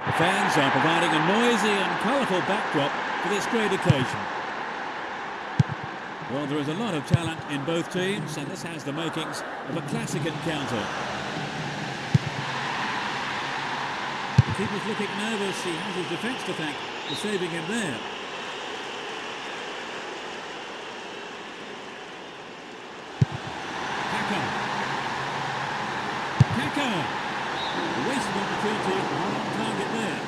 The fans are providing a noisy and colourful backdrop for this great occasion. Well, there is a lot of talent in both teams, and this has the makings of a classic encounter. The keeper's looking nervous. He has his defence to thank for saving him there. Kaka! A wasted opportunity, right on target there.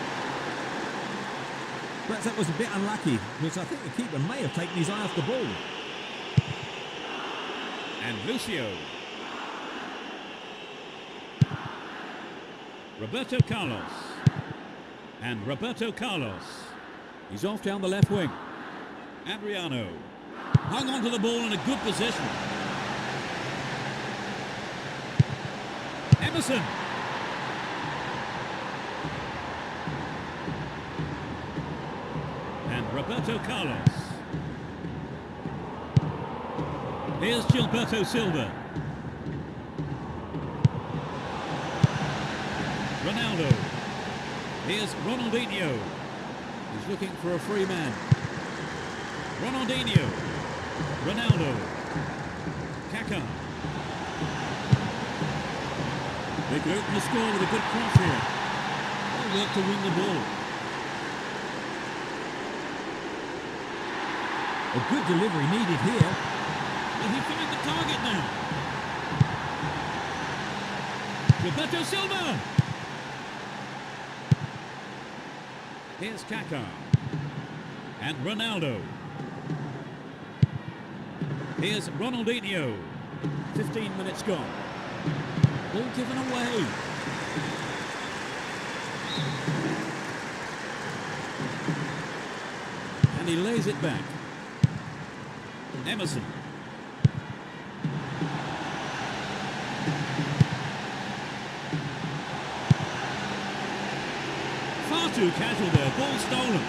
Perhaps that was a bit unlucky, because I think the keeper may have taken his eye off the ball. And Lucio. Roberto Carlos. And Roberto Carlos. He's off down the left wing. Adriano. Hung onto the ball in a good position. Emerson. And Roberto Carlos. Here's Gilberto Silva. Ronaldo. Here's Ronaldinho. He's looking for a free man. Ronaldinho. Ronaldo. Kaka. They could open the score with a good cross here. They'll work to win the ball. A good delivery needed here. Will he find the target now? Gilberto Silva! Here's Kaka. And Ronaldo. Here's Ronaldinho. 15 minutes gone. Ball given away. And he lays it back. Emerson. Far too casual there. Ball stolen.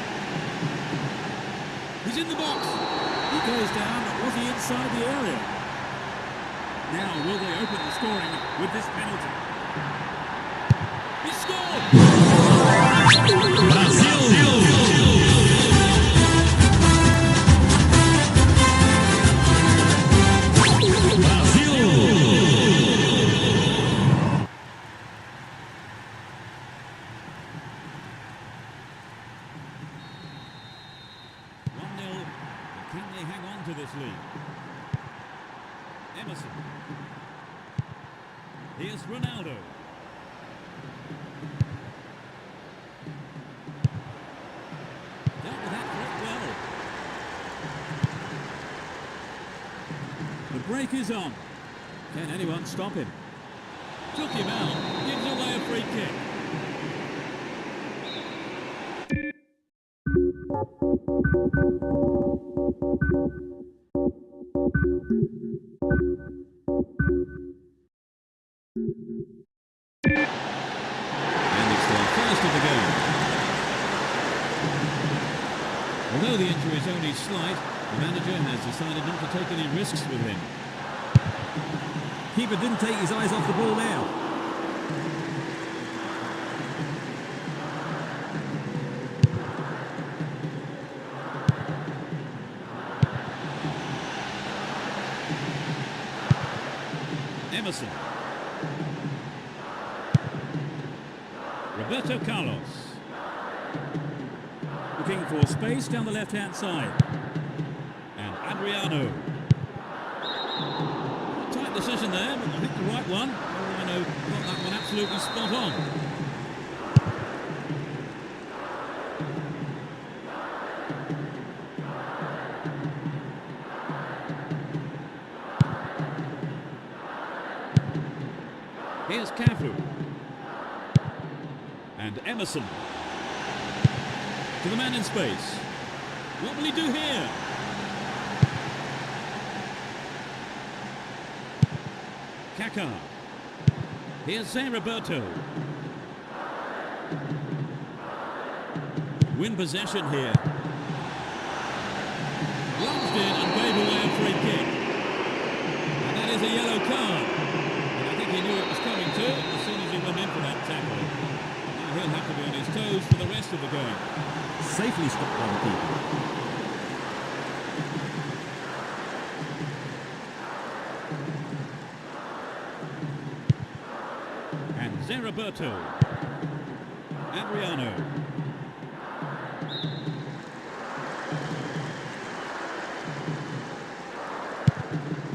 He's in the box. He goes down, but was he inside the area? Now, will they open the scoring with this penalty? He scored! Brazil! Can they hang on to this lead? Emerson. Here's Ronaldo. Dealt with that quite well. The break is on. Can anyone stop him? Took him out. Gives away a free kick. And it's the first of the game. Although the injury is only slight, the manager has decided not to take any risks with him. Keeper didn't take his eyes off the ball now. Emerson. Roberto Carlos. Looking for space down the left-hand side. And Adriano. Tight decision there, but I think the right one. Adriano got that one absolutely spot on. Here's Cafu. And Emerson. To the man in space. What will he do here? Kaká. Here's Zé Roberto. Win possession here. Lunged in and gave away a free kick. And that is a yellow card. And I think he knew it was coming too as soon as he went in for that tackle. Now he'll have to be on his toes for the rest of the game. Safely stopped by the keeper. And Zé Roberto. Adriano.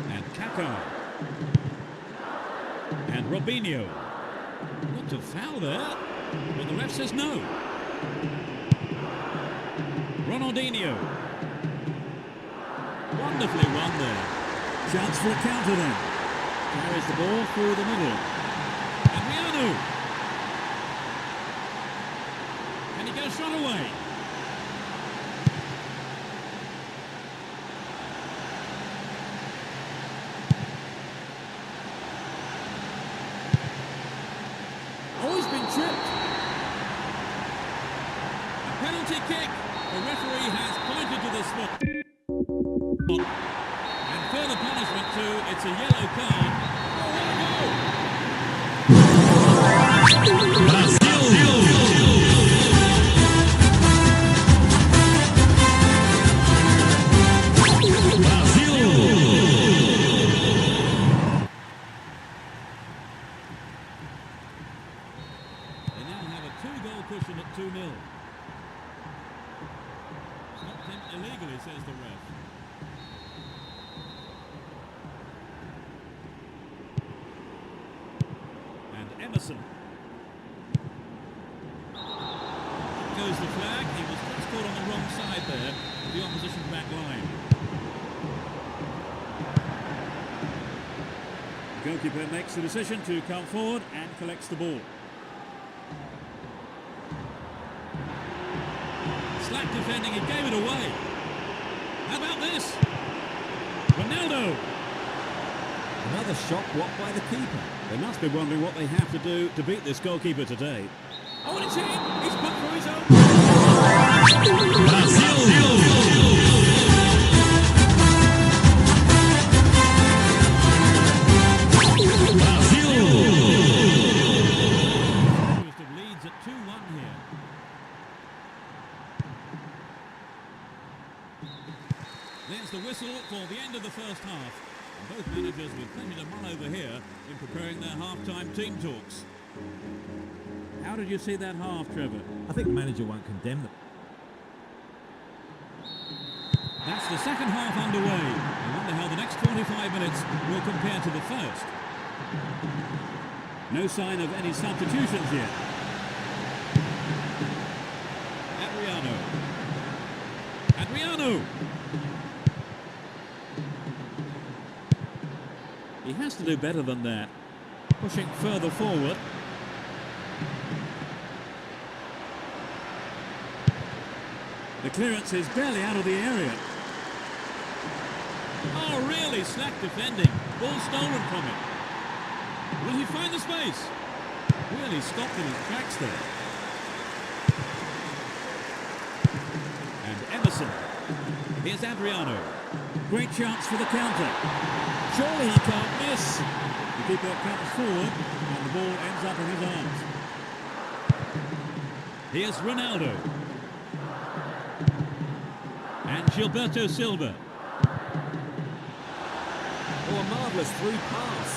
And Kaká. And Robinho. Looked a foul there, but the ref says no. Ronaldinho. Wonderfully won there. Chance for a counter then. Carries the ball through the middle. Adriano. Can he get a shot away? Oh, he's been tripped. A penalty kick. The referee has pointed to the spot. And further punishment too. It's a yellow card. Oh, what a goal! They now have a 2-goal cushion at 2-0. Stopped him illegally, says the ref. And Emerson. Goes the flag. He was just caught on the wrong side there of the opposition back line. The goalkeeper makes the decision to come forward and collects the ball. Slack defending, he gave it away. How about this? Ronaldo. Another shot blocked by the keeper. They must be wondering what they have to do to beat this goalkeeper today. Oh, and it's in! He's put through his own. Brazil leads at 2-1 here. There's the whistle for the end of the first half. And both managers with plenty to mull over here in preparing their half-time team talks. How did you see that half, Trevor? I think the manager won't condemn them. That's the second half underway. I wonder how the next 25 minutes will compare to the first. No sign of any substitutions yet. Adriano. He has to do better than that. Pushing further forward. The clearance is barely out of the area. Oh, really slack defending. Ball stolen from him. Will he find the space? Really stopped in his tracks there. And Emerson. Here's Adriano. Great chance for the counter. Surely he can't miss. The keeper comes forward and the ball ends up in his arms. Here's Ronaldo. And Gilberto Silva. Oh, a marvellous through pass.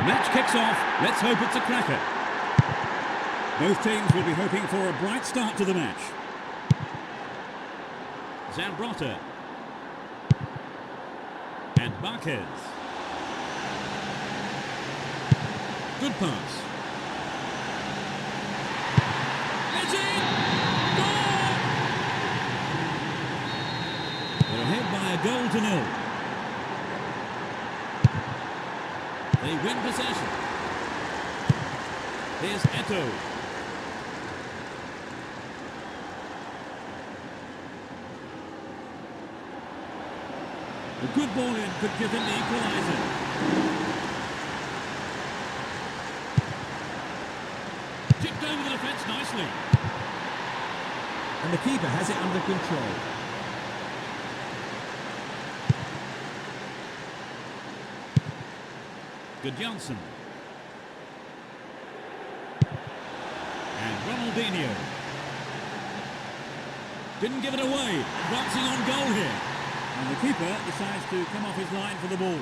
Match kicks off. Let's hope it's a cracker. Both teams will be hoping for a bright start to the match. Zambrotta. And Marquez. Good pass. It's in! Goal! They're ahead by a goal to nil. They win possession. Here's Eto. A good ball in could give him the equaliser. Chipped over the defence nicely. And the keeper has it under control. Good Johnson. And Ronaldinho. Didn't give it away. Advancing on goal here. And the keeper decides to come off his line for the ball.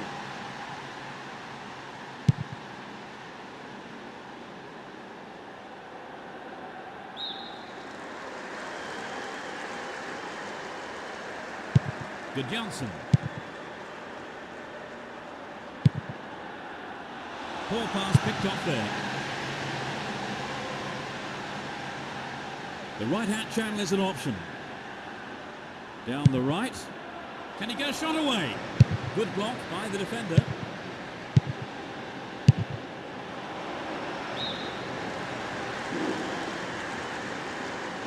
Good Johnson. Poor pass picked up there. The right-hand channel is an option. Down the right. Can he get a shot away? Good block by the defender.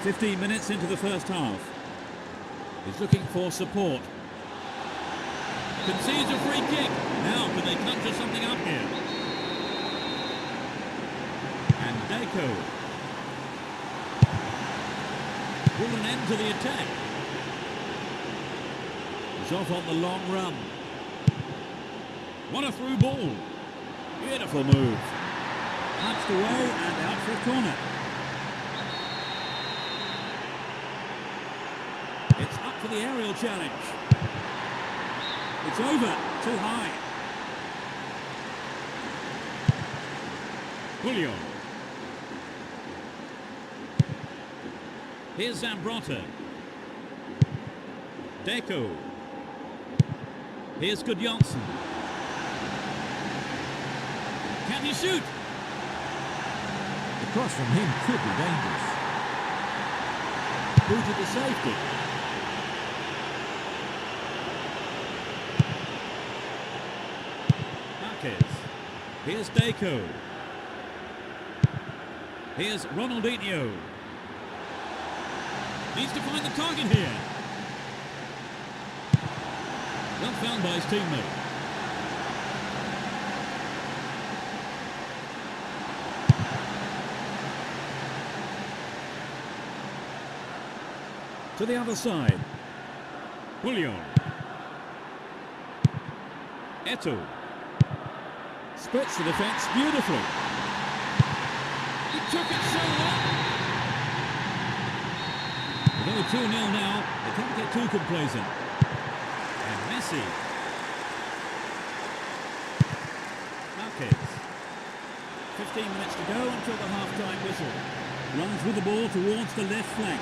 "15 minutes into the first half. He's looking for support. Concedes a free kick. Now can they conjure something up here? And Deco will an end to the attack. He's off on the long run. What a through ball. Beautiful move. Punched away and out for a corner. It's up for the aerial challenge. It's over. Too high. Julio. Here's Zambrotta. Deco. Here's Good Johnson. Can he shoot? The cross from him could be dangerous. Booted to safety. Marquez. Here's Deco. Here's Ronaldinho. Needs to find the target here. Well found by his teammate. To the other side. Julio. Eto. Splits the defence beautifully. He took it so well. Though 2-0 now, they can't get too complacent. And Messi. Marquez. 15 minutes to go until the half-time whistle. Runs with the ball towards the left flank.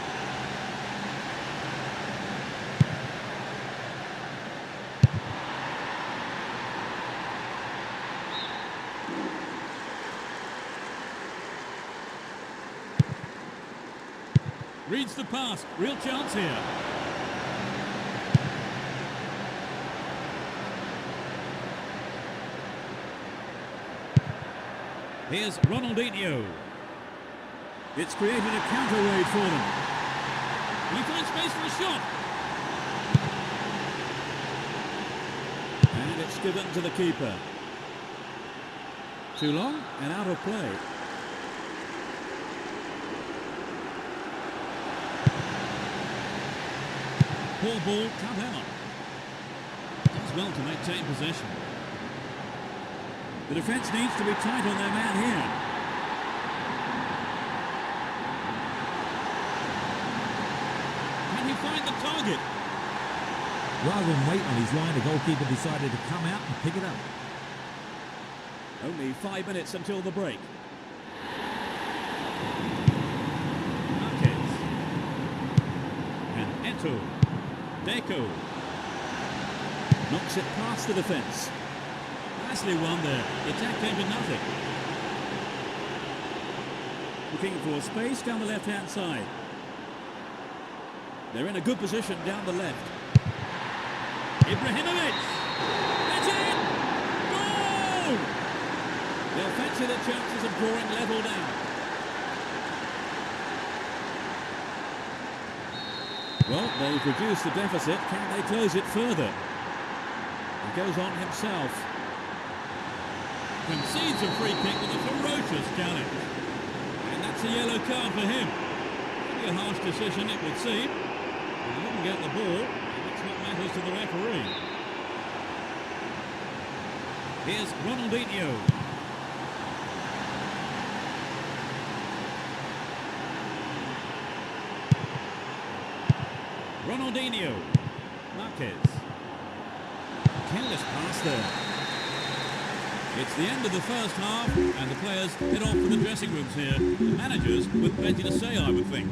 Reads the pass. Real chance here. Here's Ronaldinho. It's created a counter raid for them. Will he find space for a shot? And it's given to the keeper. Too long and out of play. Poor ball cut out. Does well to maintain possession. The defence needs to be tight on their man here. Can he find the target? Rather than wait on his line, the goalkeeper decided to come out and pick it up. Only 5 minutes until the break. Marquez. And Eto. Deco. Knocks it past the defence. Nicely won there. The attack came to nothing. Looking for space down the left-hand side. They're in a good position down the left. Ibrahimovic! That's it! Goal! They'll fancy their chances of drawing level down. Well, they've reduced the deficit. Can they close it further? He goes on himself. Concedes a free kick with a ferocious challenge. And that's a yellow card for him. Maybe a harsh decision, it would seem. He didn't get the ball, and that's what matters to the referee. Here's Ronaldinho. Ronaldinho. Marquez. Careless pass there. It's the end of the first half, and the players head off to the dressing rooms here. The managers with plenty to say, I would think.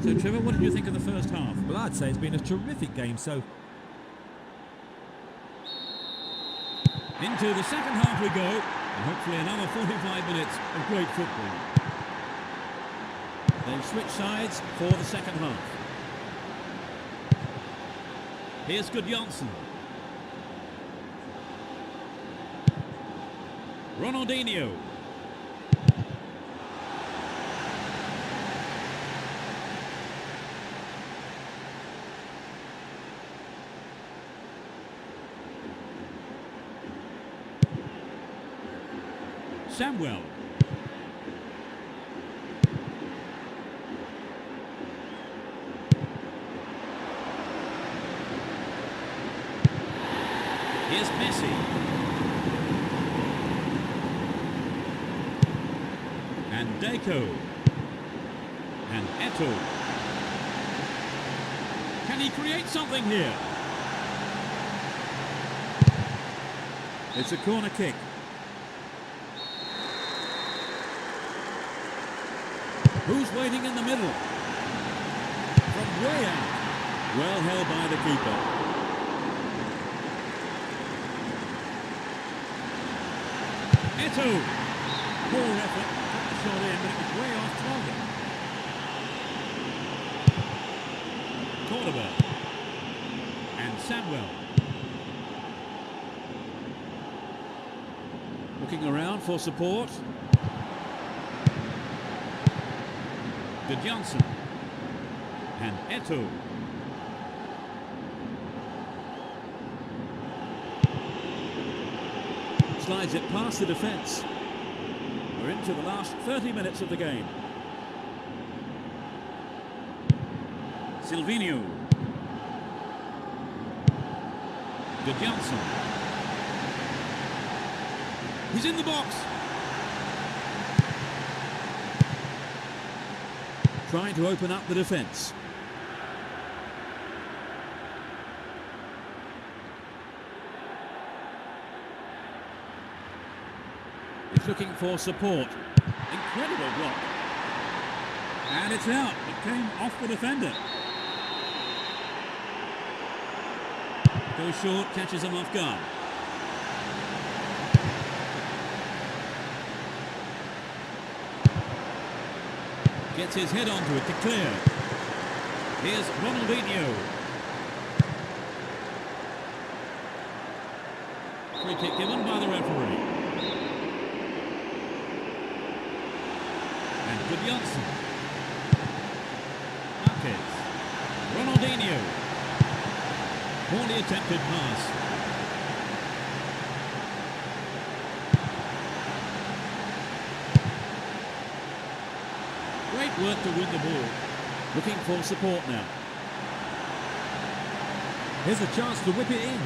So, Trevor, what did you think of the first half? Well, I'd say it's been a terrific game, so Into the second half we go, and hopefully another 45 minutes of great football. They switch sides for the second half. Here's Gudjonsson. Ronaldinho. Samuel. Here's Messi. And Deco. And Eto'o. Can he create something here? It's a corner kick. Who's waiting in the middle? From way out. Well held by the keeper. Eto'o. Poor effort. Got the shot in, but it was way off target. Cordoba. And Samuel. Looking around for support. Gudjonsson and Eto'o. Slides it past the defence. We're into the last 30 minutes of the game. Silvinho. Gudjonsson. He's in the box. Trying to open up the defence. He's looking for support. Incredible block. And it's out. It came off the defender. Goes short, catches him off guard. Gets his head onto it to clear. Here's Ronaldinho. Free kick given by the referee. And Gudjonsson. Marquez. Ronaldinho. Poorly attempted pass. Great work to win the ball. Looking for support now. here's a chance to whip it in.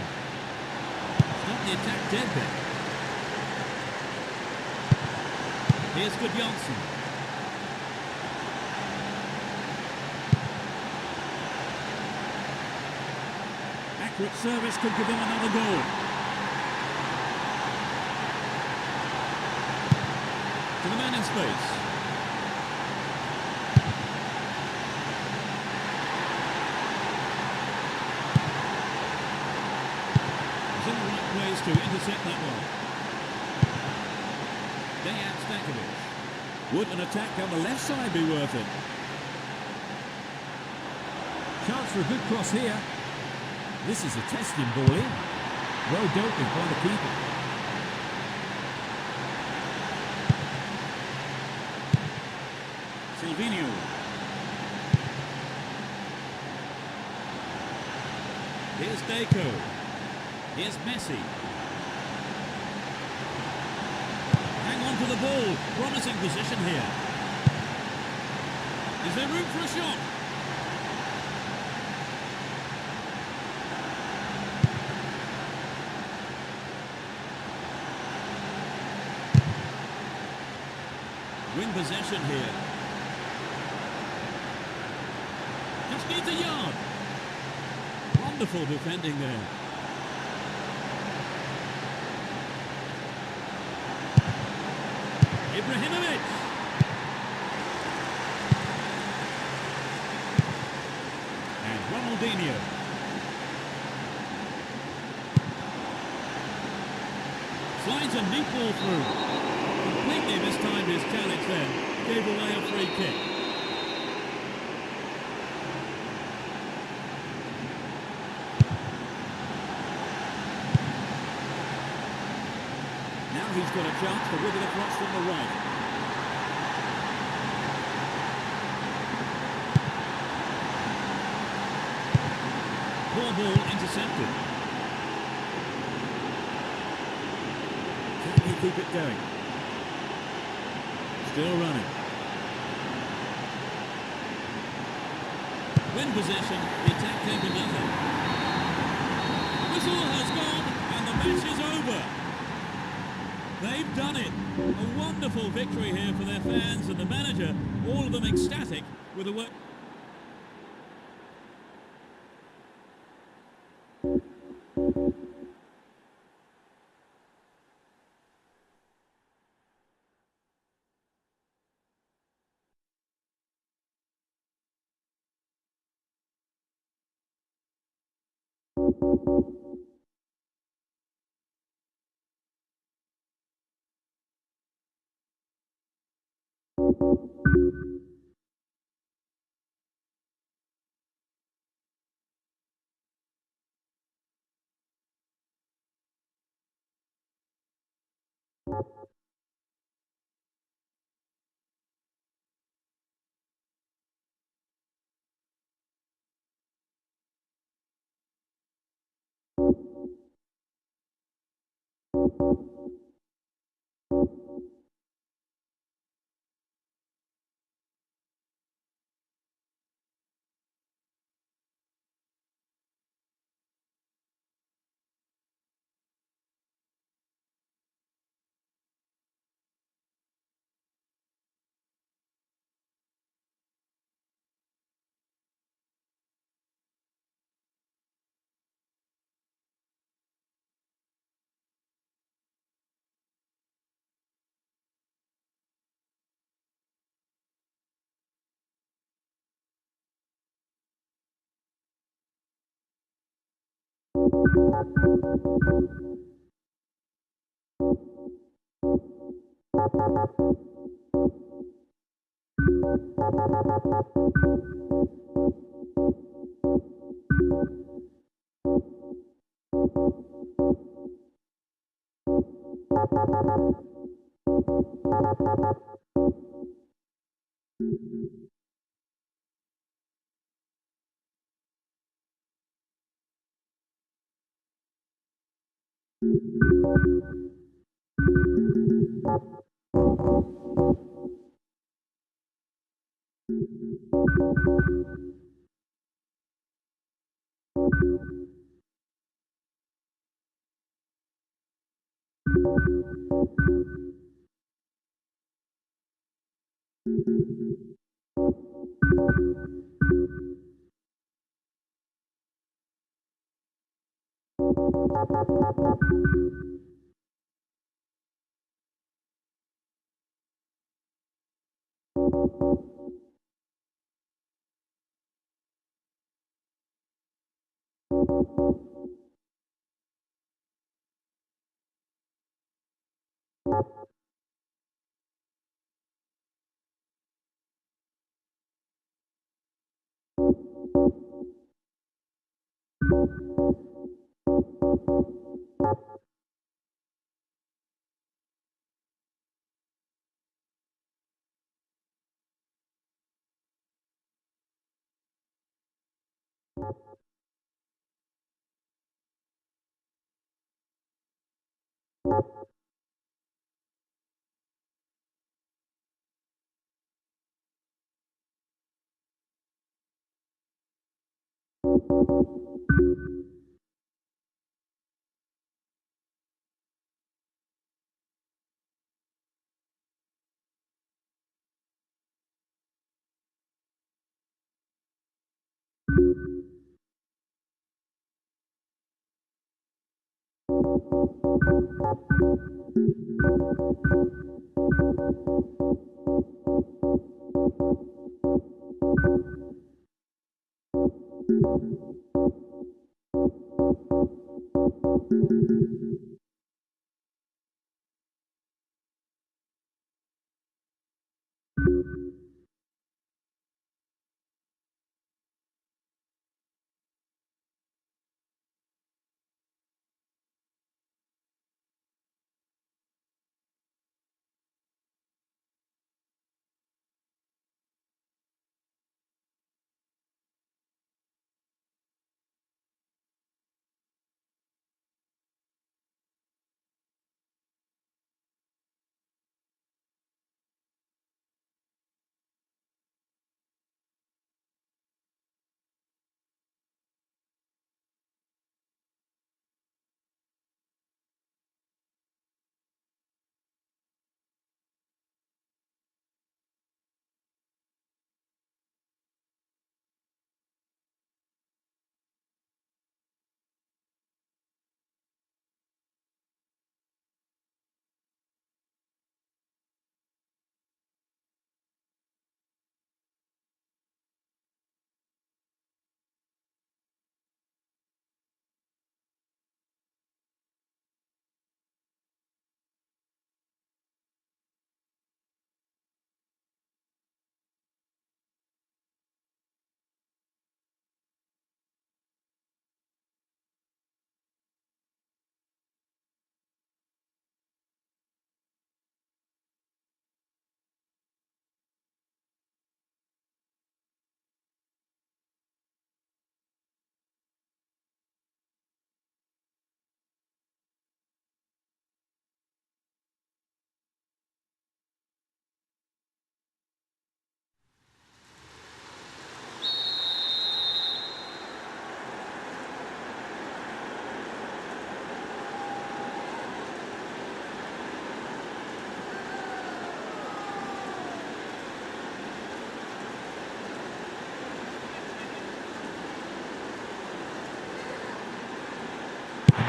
Stop the attack dead there. Here's Gudjonsson. Accurate service could give them another goal. To the man in space. He's in the right place to intercept that one. Dejan Stankovic. Would an attack on the left side be worth it? Chance for a good cross here. This is a testing ball in. Well dealt with by the keeper. Silvinho. Here's Deco. Here's Messi. Hang on to the ball. Promising position here. Is there room for a shot? Win possession here. Just needs a yard. Wonderful defending there. Ibrahimovic. And Ronaldinho. Slides a neat ball through. Completely mistimed his challenge then. Gave away a free kick. Now he's got a chance to whip it across from the right. Poor ball intercepted. Can he keep it going? Still running. When possession, the attack came to nothing. Whistle has gone and the match is over. They've done it. A wonderful victory here for their fans and the manager, all of them ecstatic with the work.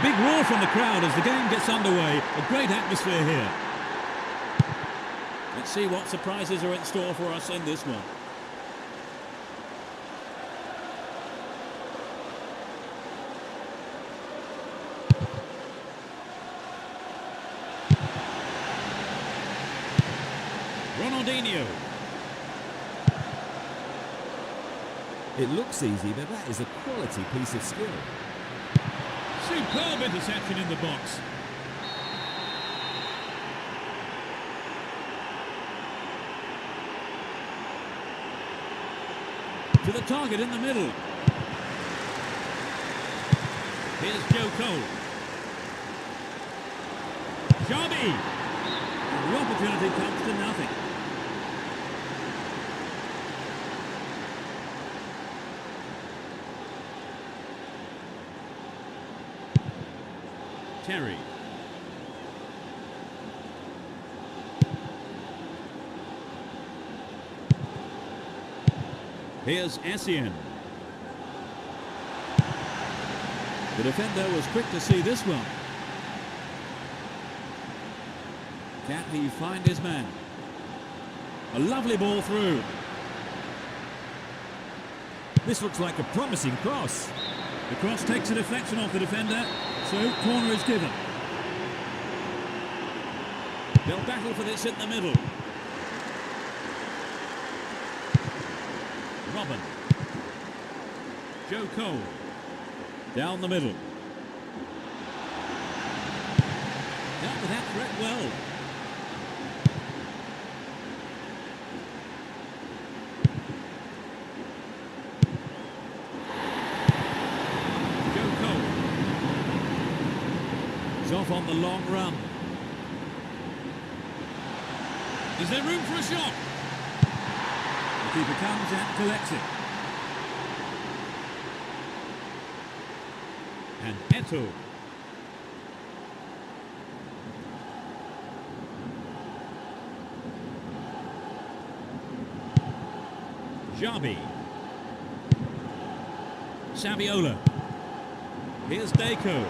Big roar from the crowd as the game gets underway. A great atmosphere here. Let's see what surprises are in store for us in this one. Ronaldinho. It looks easy, but that is a quality piece of skill. Superb interception in the box. To the target in the middle. Here's Joe Cole. Xavi. And the opportunity comes to nothing. Terry. Here's Essien. The defender was quick to see this one. Can he find his man? A lovely ball through. This looks like a promising cross. The cross takes a deflection off the defender, so corner is given. They'll battle for this in the middle. Robin. Joe Cole. Down the middle. Dealt with that threat well. Joe Cole. He's off on the long run. Is there room for a shot? The keeper comes and collects it. And Eto'o. Xavi. Saviola. Here's Deco.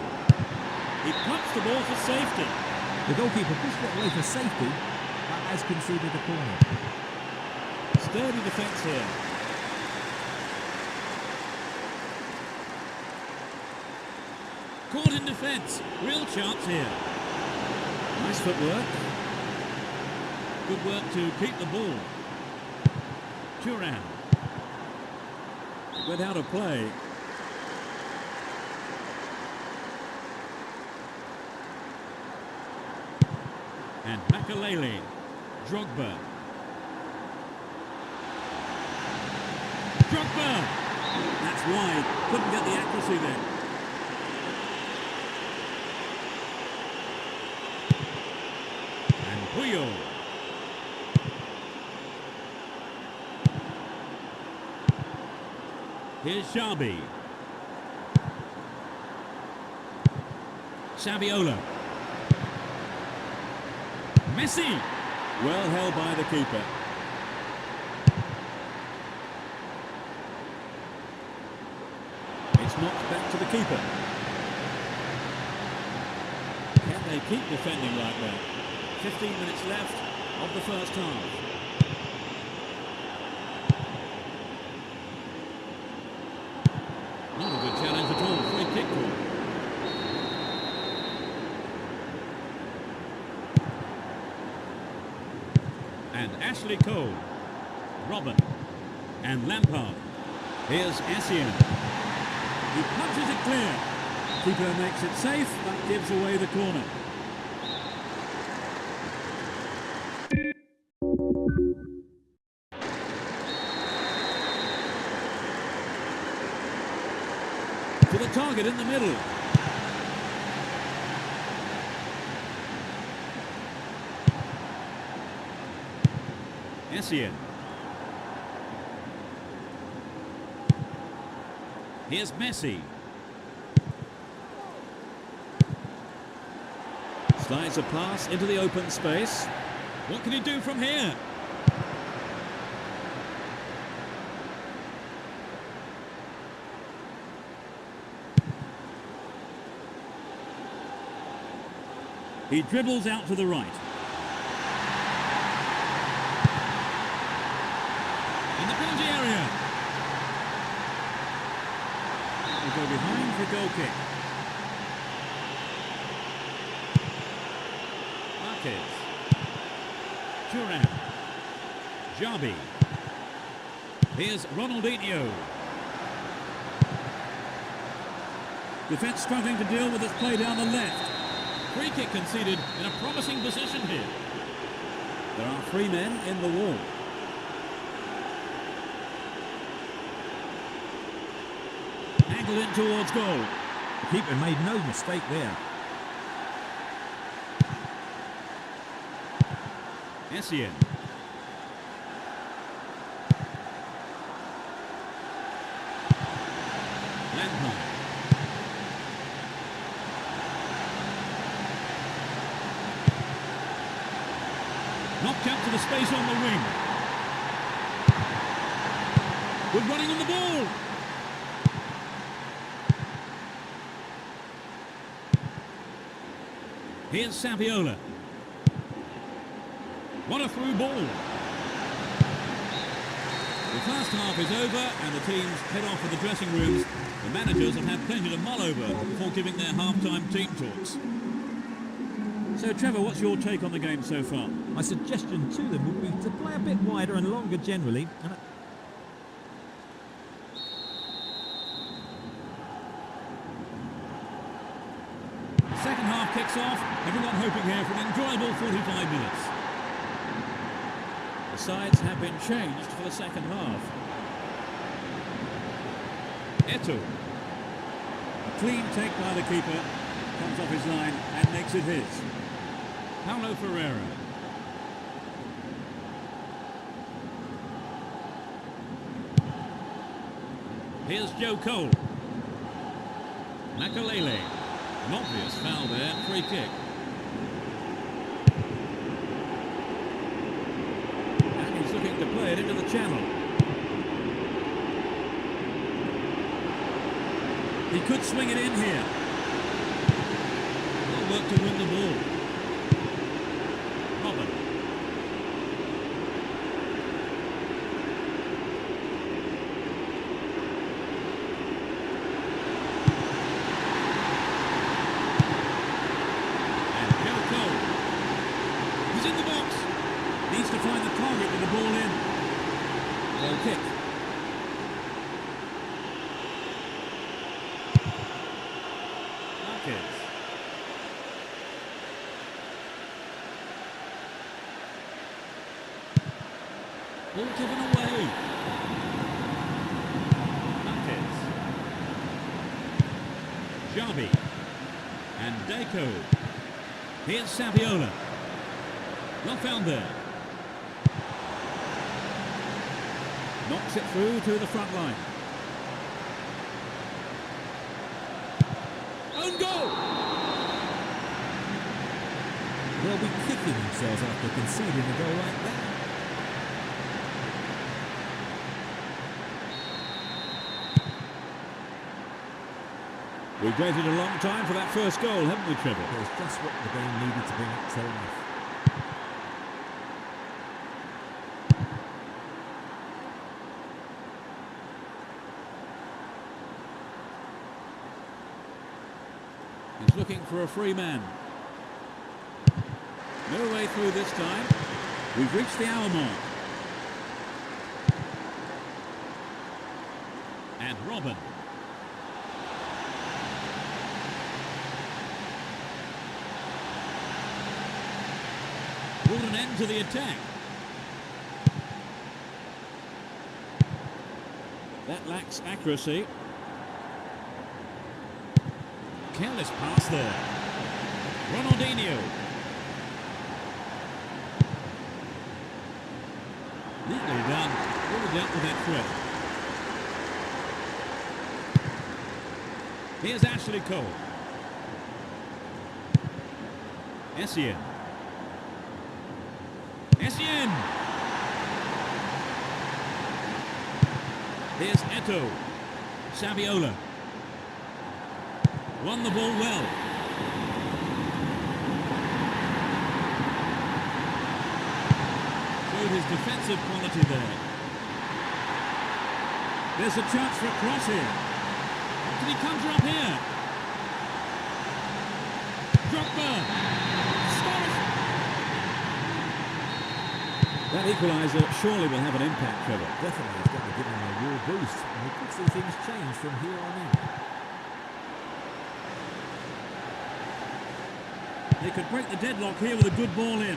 He punched the ball for safety. The goalkeeper pushed it away for safety, but has conceded a corner. Sturdy defence here. Caught in defence. Real chance here. Nice footwork. Good work to keep the ball. Turan. Went out of play. And Makalele. Drogba. Drogba! That's wide. Couldn't get the accuracy there. And Puyol. Here's Xabi. Saviola. Messi. Well held by the keeper. It's knocked back to the keeper. Can they keep defending like that? 15 minutes left of the first half. Not a good challenge at all. Free kick call. And Ashley Cole. Robin. And Lampard. Here's Essien. He punches it clear. Keeper makes it safe, but gives away the corner. To the target in the middle. Essien. Here's Messi. Slides a pass into the open space. What can he do from here? He dribbles out to the right. In the penalty area. He'll go behind for goal kick. Marquez. Turan. Xabi. Here's Ronaldinho. Defence struggling to deal with this play down the left. Free kick conceded in a promising position here. There are 3 men in the wall. Angled in towards goal. The keeper made no mistake there. Essien. Lampard. Knocked out to the space on the wing. Good running on the ball. Here's Saviola. What a through ball. The first half is over and the teams head off for the dressing rooms. The managers have had plenty to mull over before giving their half-time team talks. So, Trevor, what's your take on the game so far? My suggestion to them would be to play a bit wider and longer generally. Second half kicks off. Everyone hoping here for an enjoyable 45 minutes. The sides have been changed for the second half. Eto'o. A clean take by the keeper. Comes off his line and makes it his. Paulo Ferreira. Here's Joe Cole. Makalele. An obvious foul there, free kick. And he's looking to play it into the channel. He could swing it in here. Well work to win the ball. Robin. Vasquez. Ball given away. Vasquez. Xavi. And Deco. Here's Saviola. Well found there. Knocks it through to the front line. Own goal! They'll be kicking themselves after conceding a goal like that. We've waited a long time for that first goal, haven't we, Trevor? It was just what the game needed to bring it to life. He's looking for a free man. No way through this time. We've reached the hour mark. And Robin. Brought an end to the attack. That lacks accuracy. Careless pass there. Ronaldinho. Neatly done. Really dealt with that threat. Here's Ashley Cole. Essien. Essien! Here's Eto'o. Saviola. Won the ball well. Showed his defensive quality there. There's a chance for a cross here. Can he conjure up here? Drogba! That equaliser surely will have an impact, Trevor. Definitely, it's going to give them a real boost. And we could see things change from here on in. They could break the deadlock here with a good ball in.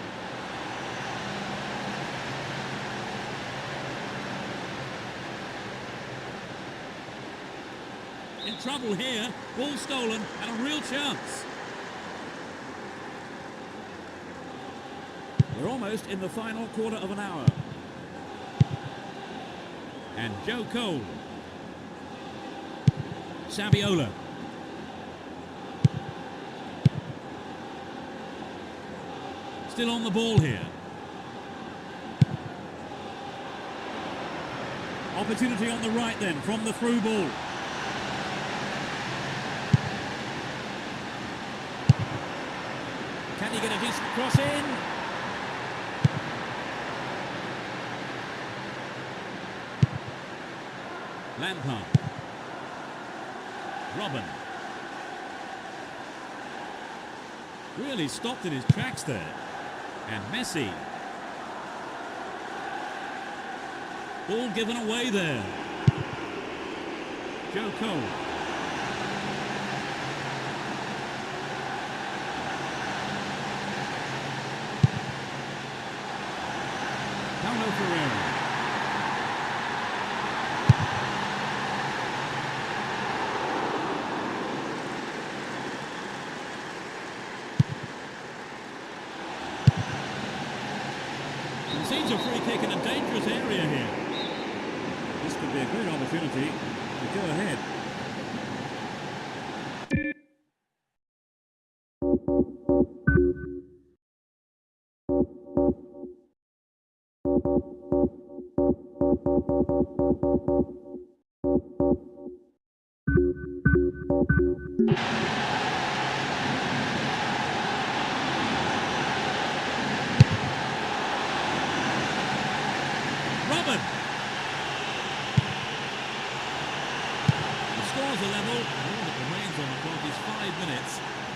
In trouble here, ball stolen and a real chance. We're almost in the final quarter of an hour. And Joe Cole. Saviola. Still on the ball here. Opportunity on the right then from the through ball. Can he get a decent cross in? Lampard. Robin. Really stopped in his tracks there. And Messi. Ball given away there. Joe Cole. Paulo Ferreira. Seems a free kick in a dangerous area here. This could be a great opportunity to go ahead. Robin. The scores are level. All that remains on the clock is 5 minutes.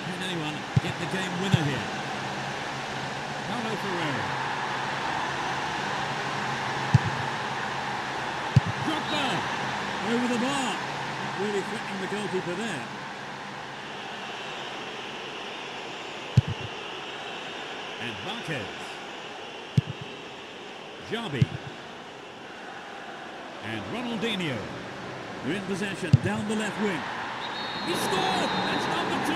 Can anyone get the game winner here? Paulo Ferreira. Drogba. Over the bar. Really threatening the goalkeeper there. And Marquez. Javi. And Ronaldinho. They're in possession down the left wing. He scored! That's number 2.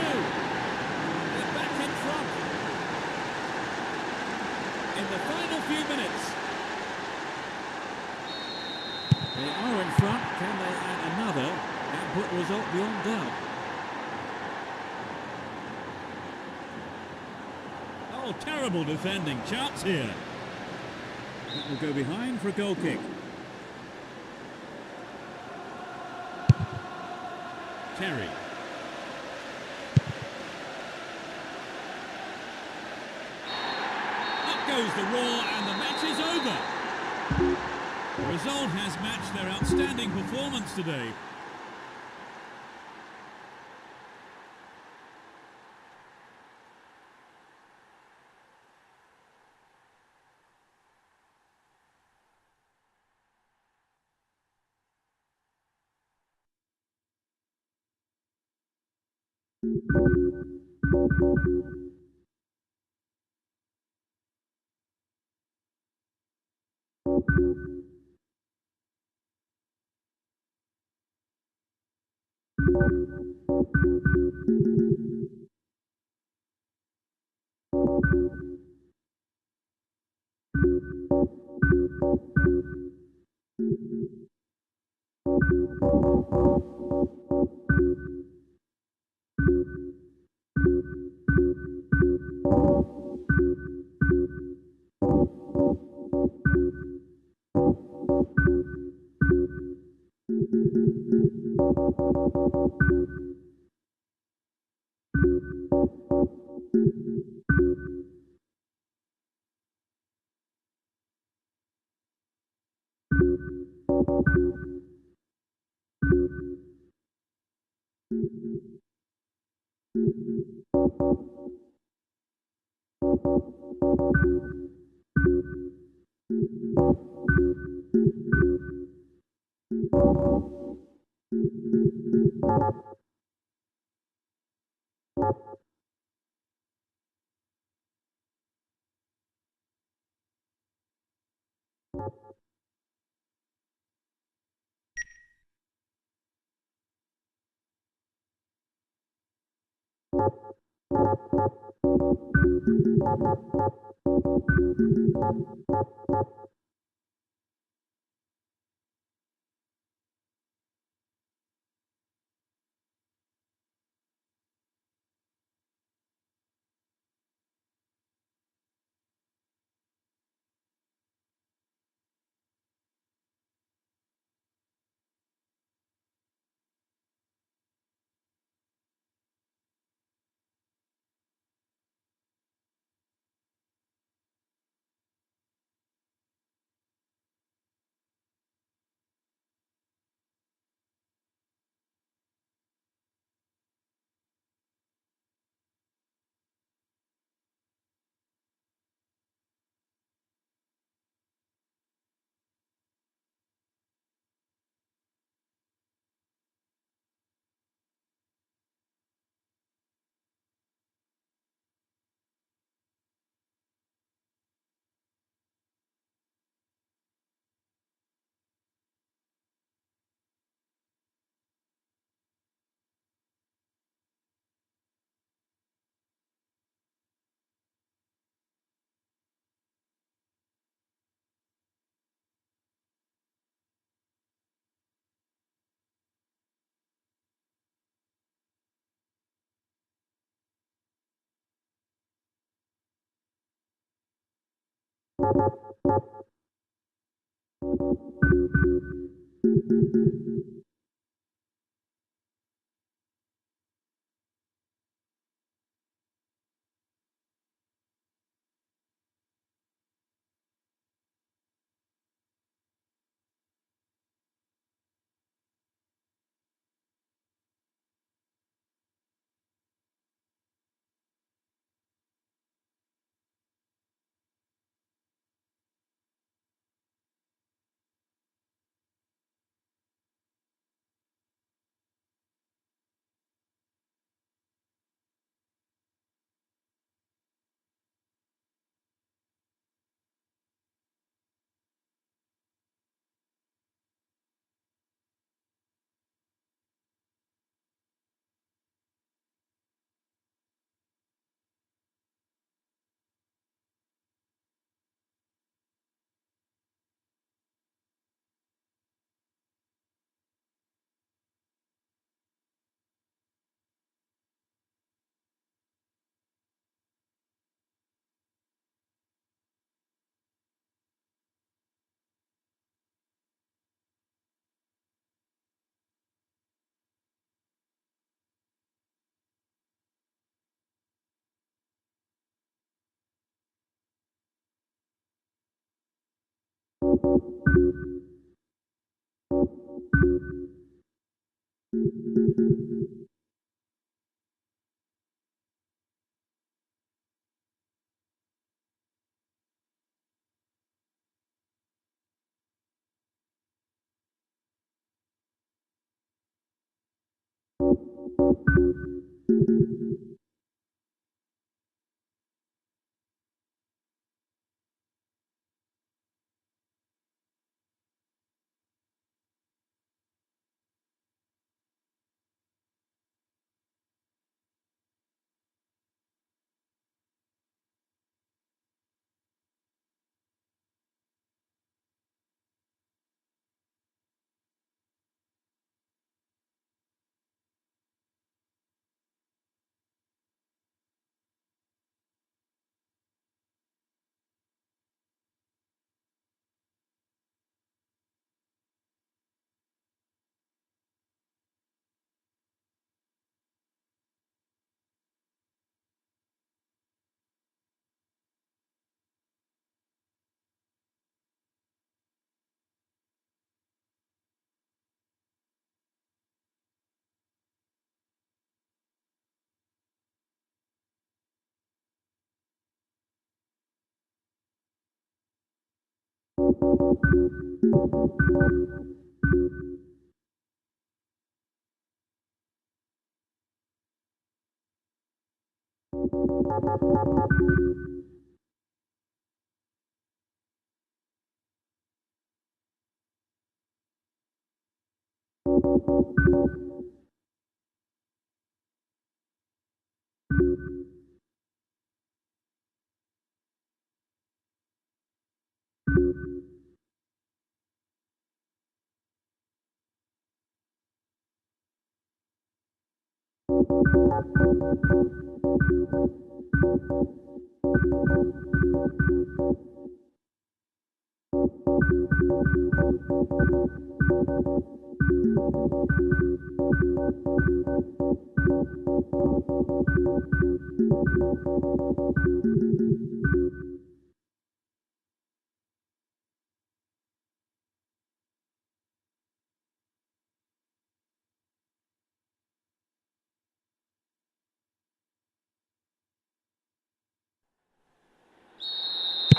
They're back in front. In the final few minutes. They are in front. Can they add another and put the result beyond doubt? Oh, terrible defending. Chance here. That will go behind for a goal kick. Terry. Up goes the roar and the match is over. The result has matched their outstanding performance today.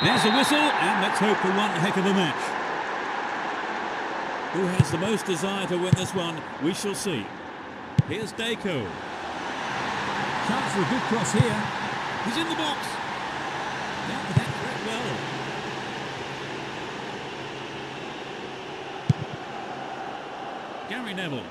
There's a whistle, and let's hope for one heck of a match. Who has the most desire to win this one, we shall see. Here's Deco. Chance for a good cross here. He's in the box. Dealt with that very well. Gary Neville.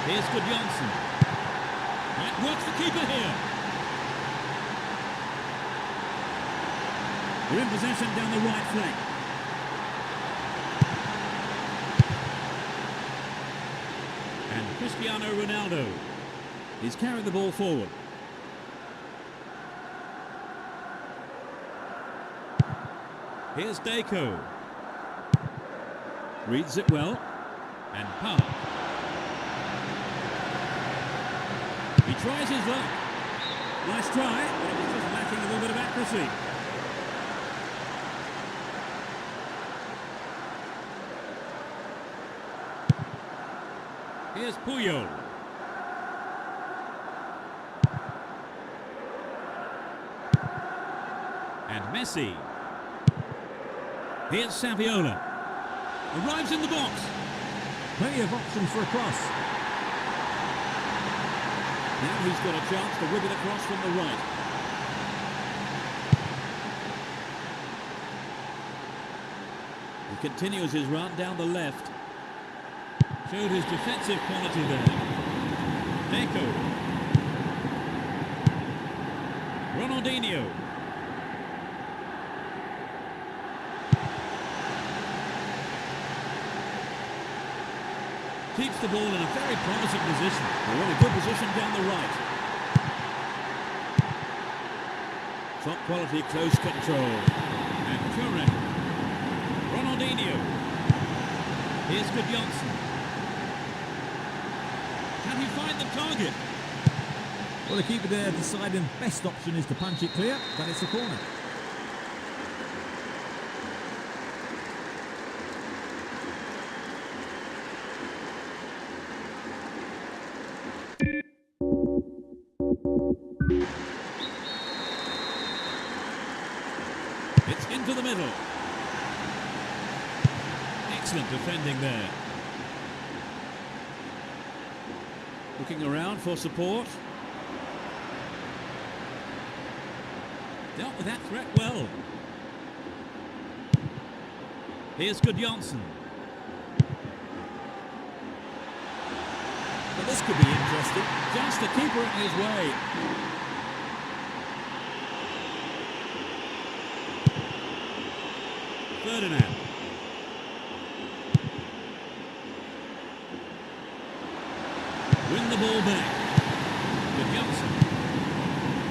Here's Johnson. That works the keeper here. We're in possession down the right flank. And Cristiano Ronaldo. He's carried the ball forward. Here's Deco. Reads it well. And Park. He tries his luck. Nice try, but it was just lacking a little bit of accuracy. Here's Puyol. And Messi. Here's Saviola. Arrives in the box. Plenty of options for a cross. Now he's got a chance to whip it across from the right. He continues his run down the left. Showed his defensive quality there. Deco. Ronaldinho. Keeps the ball in a very promising position. They're in a good position down the right. Top quality close control. And Turin. Ronaldinho. Here's good Johnson. Can he find the target? Well, the keeper there deciding best option is to punch it clear, but it's a corner. It's into the middle. Excellent defending there. Looking around for support. Dealt with that threat well. Here's good Johnson. But this could be interesting. Just the keeper in his way. Ferdinand. Win the ball back. Good Johnson.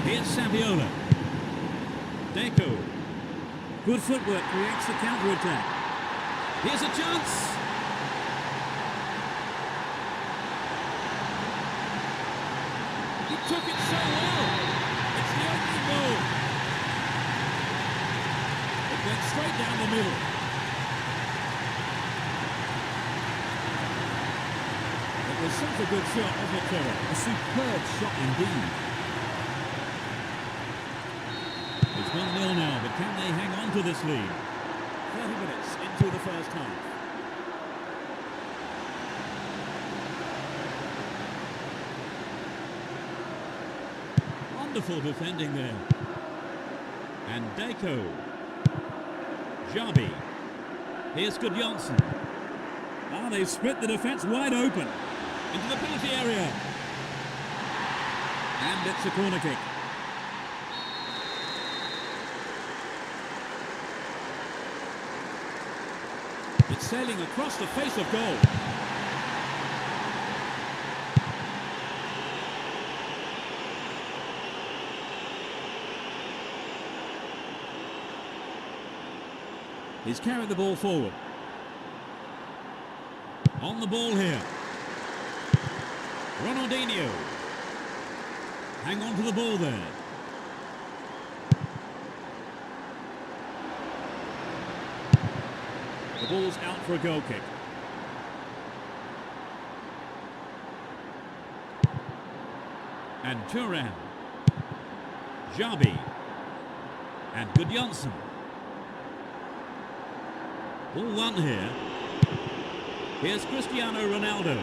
Here's Saviola. Deco. Good footwork creates the counter-attack. Here's a chance. He took it so well. It's the opening goal. It went straight down the middle. It was such a good shot, wasn't it, Trevor? A superb shot indeed. It's 1-0 now, but can they hang on to this lead? 30 minutes into the first half. Wonderful defending there. And Deco. Jabi. Here's good Johnson. Ah, they've split the defence wide open. Into the penalty area. And it's a corner kick. It's sailing across the face of goal. He's carried the ball forward. On the ball here. Ronaldinho. Hang on to the ball there. The ball's out for a goal kick. And Turan. Jabi. And good Johnson. Ball one here. Here's Cristiano Ronaldo.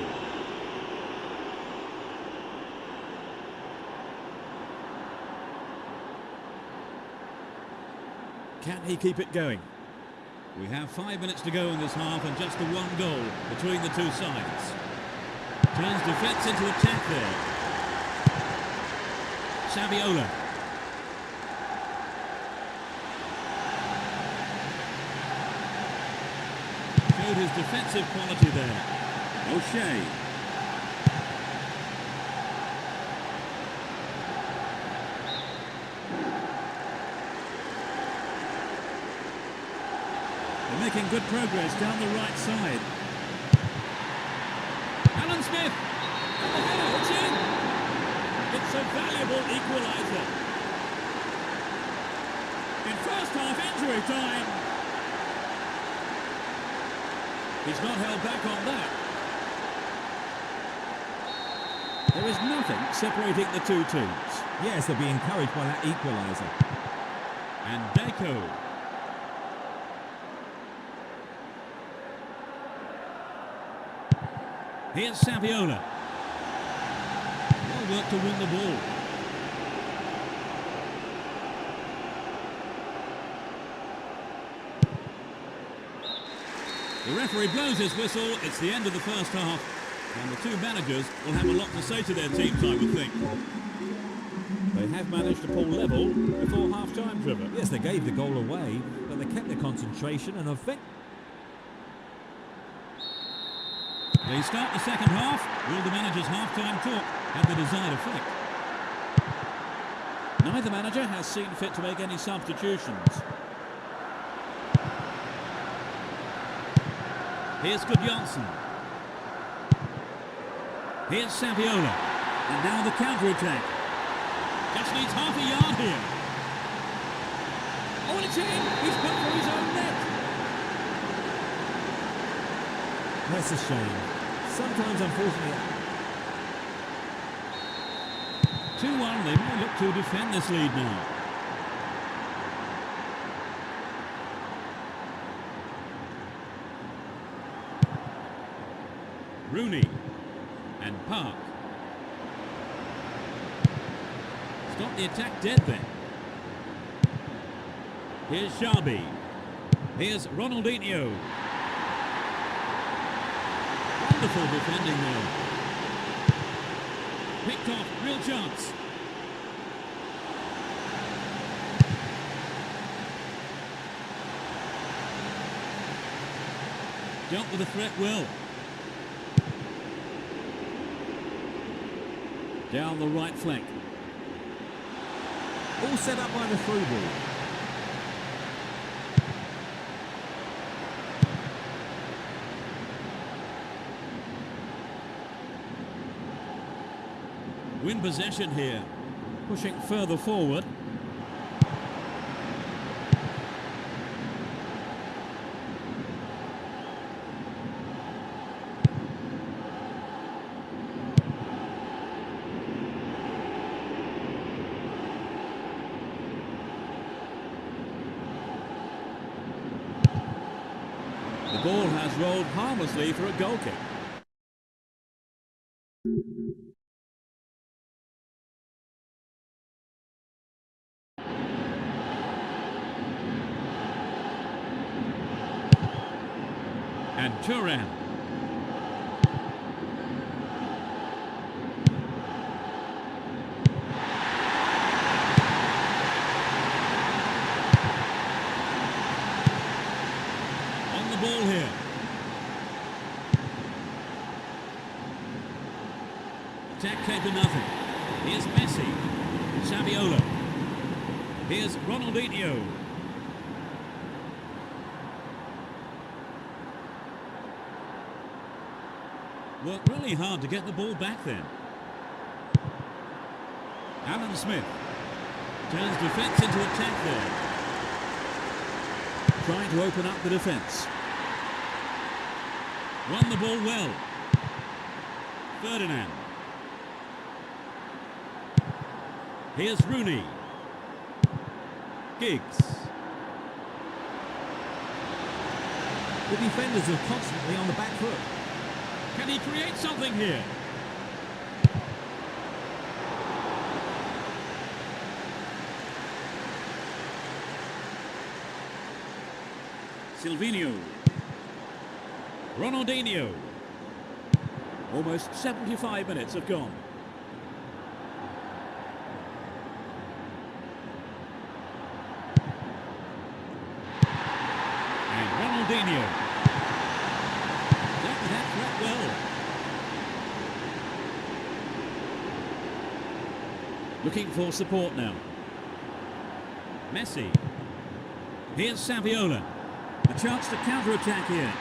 Can he keep it going? We have 5 minutes to go in this half and just the one goal between the two sides. Turns defence into attack there. Saviola. Showed his defensive quality there. O'Shea. They're making good progress down the right side. Alan Smith. And the header hits in. It's a valuable equaliser. In first half injury time. He's not held back on that. There is nothing separating the two teams. Yes, they'll be encouraged by that equaliser. And Deco. Here's Saviola. Well worked to win the ball. The referee blows his whistle. It's the end of the first half. And the two managers will have a lot to say to their teams, I would think. They have managed to pull level before half-time, Trevor. Yes, they gave the goal away, but they kept their concentration and I think... They start the second half. Will the manager's half-time talk have the desired effect? Neither manager has seen fit to make any substitutions. Here's Gudjonsson. Here's Saviola. And now the counter-attack. Just needs half a yard here. Oh, and it's in! He's put for his own net. That's a shame. Sometimes, unfortunately... 2-1, they may look to defend this lead now. Rooney and Park. Stop the attack dead then. Here's Xabi. Here's Ronaldinho. Wonderful defending there. Picked off, real chance. Dealt with the threat well. Down the right flank. All set up by the through ball. Win possession here. Pushing further forward. The ball has rolled harmlessly for a goal kick. And Turan. On the ball here. Attack came to nothing. Here's Messi. Saviola. Here's Ronaldinho. Worked really hard to get the ball back then. Alan Smith turns defence into attack there. Trying to open up the defence. Won the ball well. Ferdinand. Here's Rooney. Giggs. The defenders are constantly on the back foot. Can he create something here? Silvinho. Ronaldinho. Almost 75 minutes have gone. And Ronaldinho. Dealt with that threat well. Looking for support now. Messi. Here's Saviola. A chance to counter-attack here.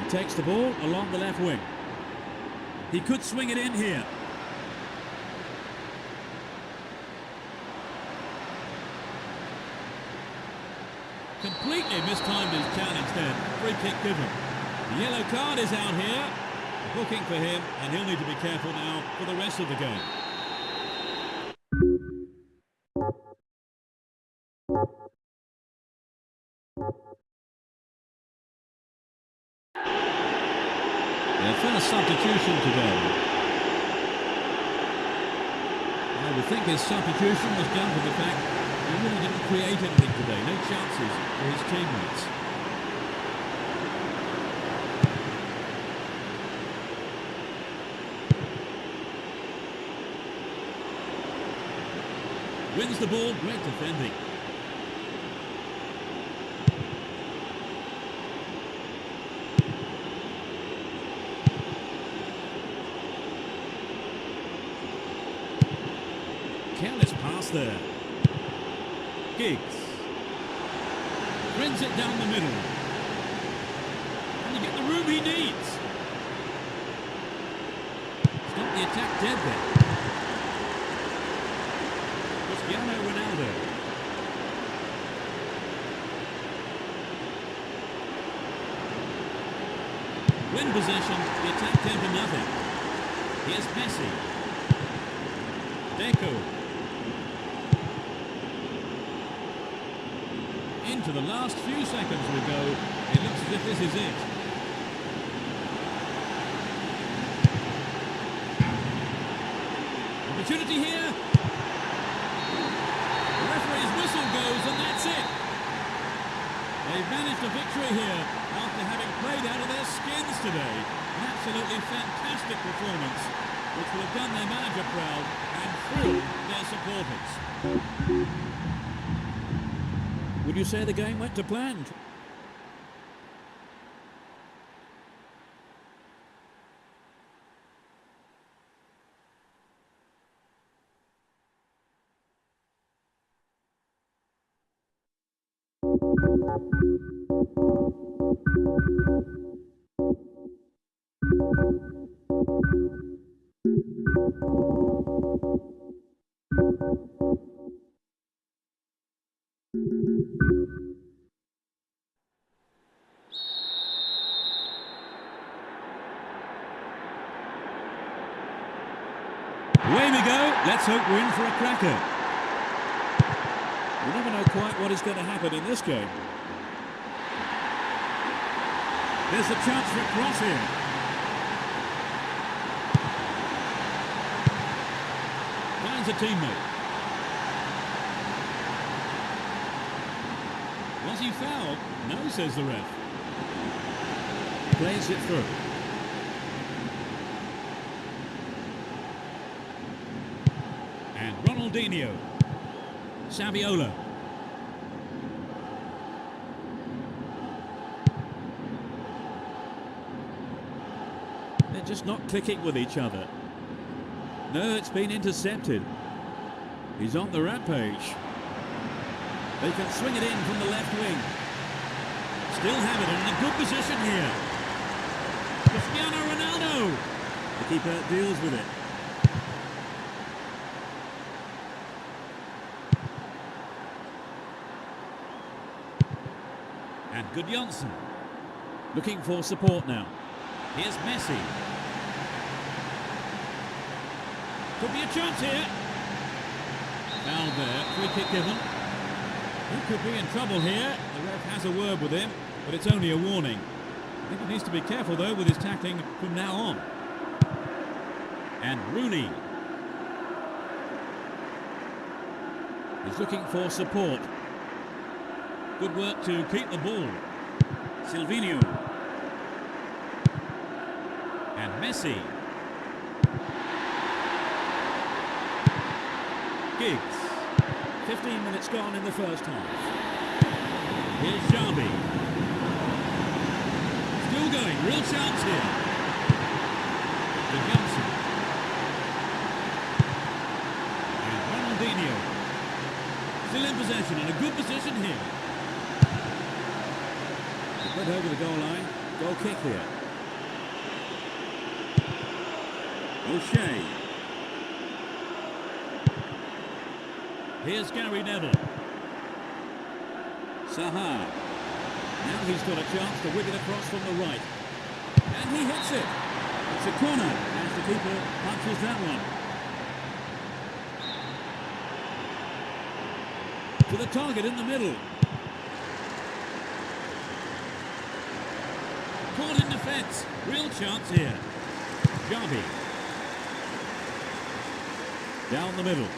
He takes the ball along the left wing. He could swing it in here. Completely mistimed his challenge then. Free kick given. The yellow card is out here. A booking for him, and he'll need to be careful now for the rest of the game. Their first substitution today. I would think his substitution was down to the fact he really didn't create anything today. No chances for his teammates. Wins the ball, great defending. Careless pass there. Giggs. Sends it down the middle. Can he get the room he needs? Stop the attack dead there. Cristiano Ronaldo. When possession, the attack came to nothing. Here's Messi. Deco. Into the last few seconds we go. It looks as if this is it. Opportunity here. The referee's whistle goes and that's it. They've managed a victory here after having played out of their skins today. An absolutely fantastic performance which will have done their manager proud and thrilled their supporters. Would you say the game went to plan? Away we go. Let's hope we're in for a cracker. You never know quite what is going to happen in this game. There's a chance for a cross here. Finds a teammate. Was he fouled? No, says the ref. Plays it through. And Ronaldinho. Saviola. They're just not clicking with each other. No, it's been intercepted. He's on the rampage. They can swing it in from the left wing. Still have it in a good position here. Cristiano Ronaldo. The keeper deals with it. And Gudjonsson. Looking for support now. Here's Messi. Could be a chance here. Foul there. Free kick given. He could be in trouble here. The ref has a word with him, but it's only a warning. I think he needs to be careful, though, with his tackling from now on. And Rooney. He's looking for support. Good work to keep the ball. Silvinho. And Messi. Giggs. 15 minutes gone in the first half. Here's Xavi. Still going, real chance here. Johnson. And Ronaldinho. Still in possession and a good position here. Put over the goal line. Goal kick here. O'Shea. Here's Gary Neville. Saha. Now he's got a chance to whip it across from the right. And he hits it. It's a corner as the keeper punches that one. To the target in the middle. Caught in defence. Real chance here. Xavi. Down the middle.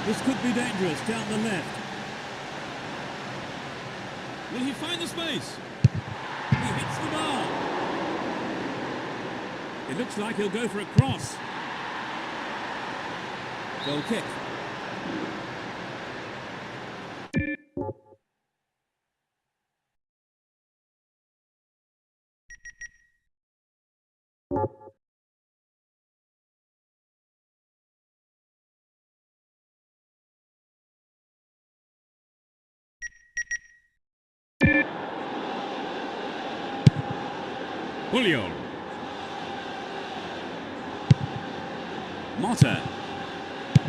This could be dangerous down the left. Will he find the space? He hits the bar. It looks like he'll go for a cross. Goal kick. Julio. Motta.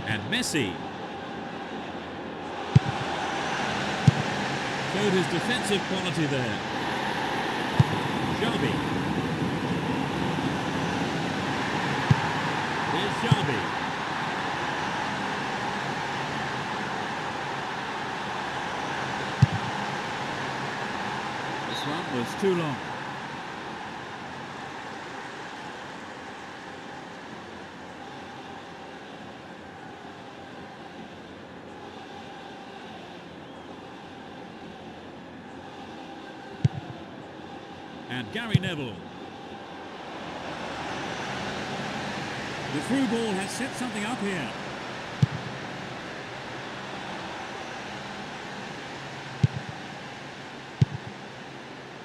And Messi. Showed his defensive quality there. Xavi. Here's Xavi. This one was too long. And Gary Neville. The through ball has set something up here.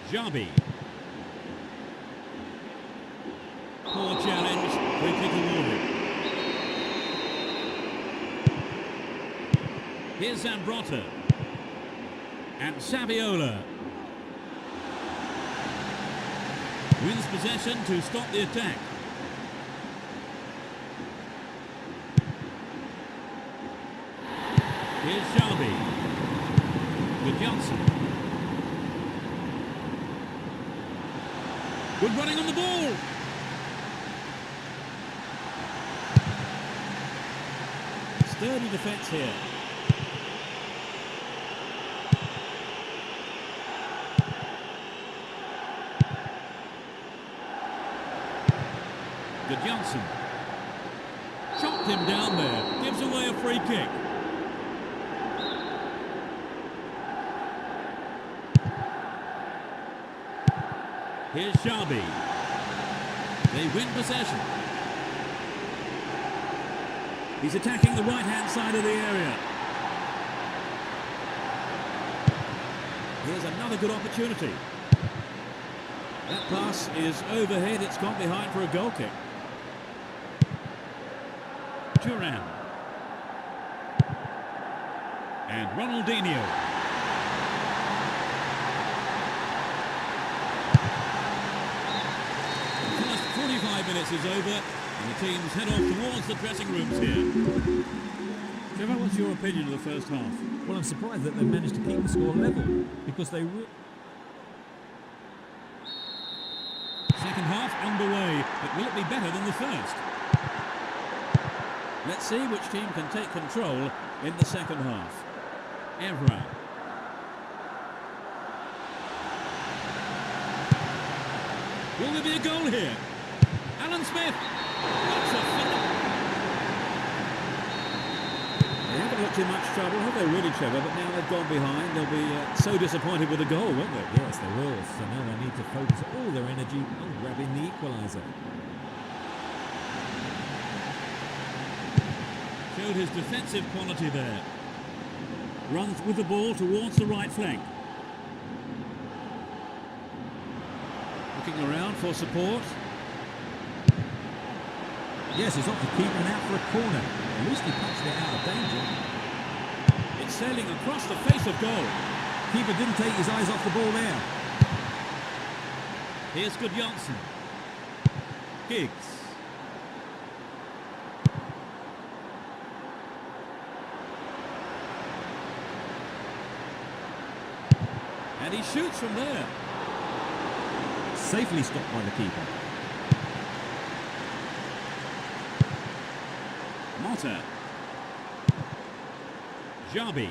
Xavi. Poor challenge. Free kick awarded. Here's Zambrotta. And Saviola. Wins possession to stop the attack. Here's Xavi. With Johnson. Good running on the ball. Sturdy defence here. Johnson chopped him down there, gives away a free kick. Here's Xavi. They win possession. He's attacking the right-hand side of the area. Here's another good opportunity. That pass is overhead, it's gone behind for a goal kick. Turan. And Ronaldinho. The first 45 minutes is over and the teams head off towards the dressing rooms here. Trevor, what's your opinion of the first half? Well, I'm surprised that they managed to keep the score level because they... Second half underway, but will it be better than the first? Let's see which team can take control in the second half. Evra. Will there be a goal here? Alan Smith. What's a finish? They haven't looked in much trouble, have they really, Trevor? But now they've gone behind. They'll be so disappointed with the goal, won't they? Yes, they will. So now they need to focus all their energy on grabbing the equaliser. Showed his defensive quality there. Runs with the ball towards the right flank. Looking around for support. Yes, he's off the keeper and out for a corner. At least he punched it out of danger. It's sailing across the face of goal. Keeper didn't take his eyes off the ball there. Here's Johnson. Giggs. And he shoots from there. Safely stopped by the keeper. Motta. Xavi.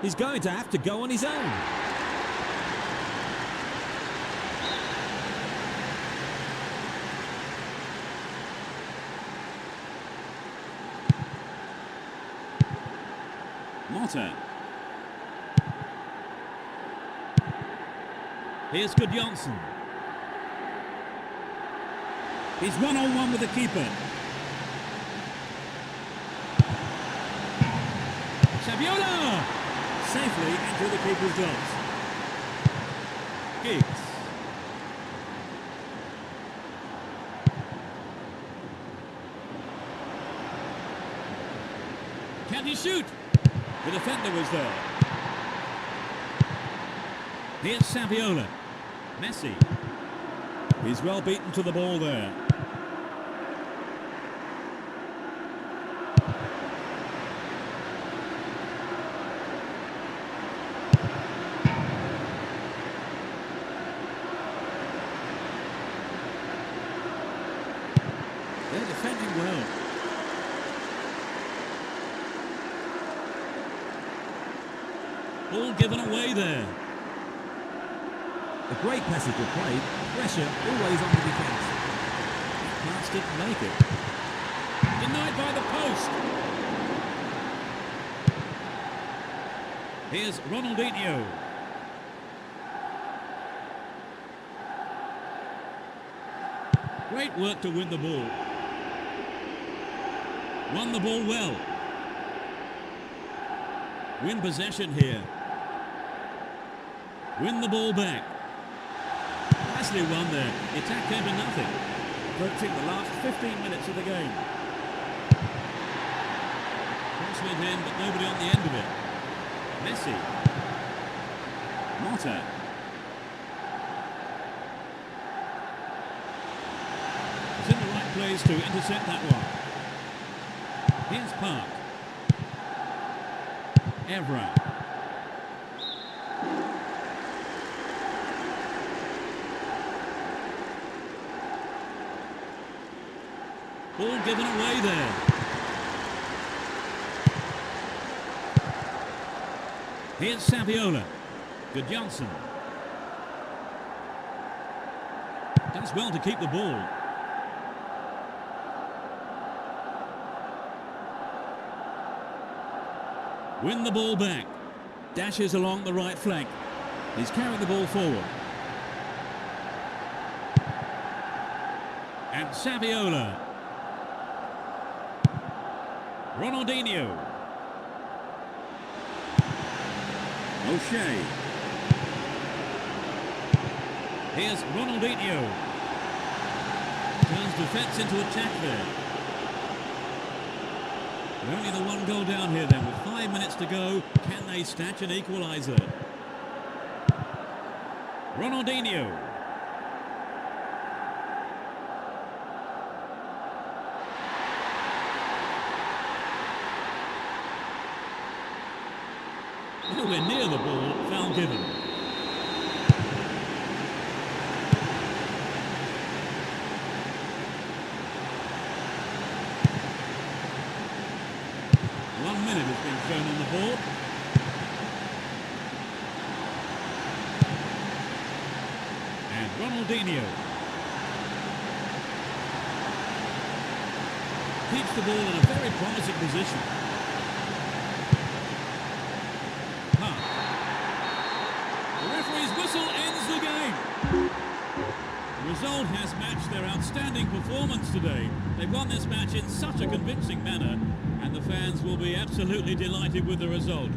He's going to have to go on his own. Motta. Here's Johnson. He's one-on-one with the keeper. Saviola! Safely into the keeper's gloves. Giggs. Can he shoot. The defender was there. Here's Saviola. Messi. He's well beaten to the ball there. They're defending well. Ball given away there. A great passage of play. Pressure always on the defence. Pass didn't make it. Denied by the post. Here's Ronaldinho. Great work to win the ball. Won the ball well. Win possession here. Win the ball back. Nicely won there. The attack came to nothing. Approaching the last 15 minutes of the game. Cross went in, but nobody on the end of it. Messi. Motta. He's in the right place to intercept that one. Here's Park. Evra. Ball given away there. Here's Saviola. Good Johnson. Does well to keep the ball. Win the ball back. Dashes along the right flank. He's carrying the ball forward. And Saviola. Ronaldinho. O'Shea. Here's Ronaldinho. Turns defence into attack there. But only the one goal down here then. With 5 minutes to go, can they snatch an equaliser? Ronaldinho. Nowhere near the ball, foul given. One minute has been shown on the board. And Ronaldinho keeps the ball in a very promising position. The referee's whistle ends the game. The result has matched their outstanding performance today. They've won this match in such a convincing manner, and the fans will be absolutely delighted with the result.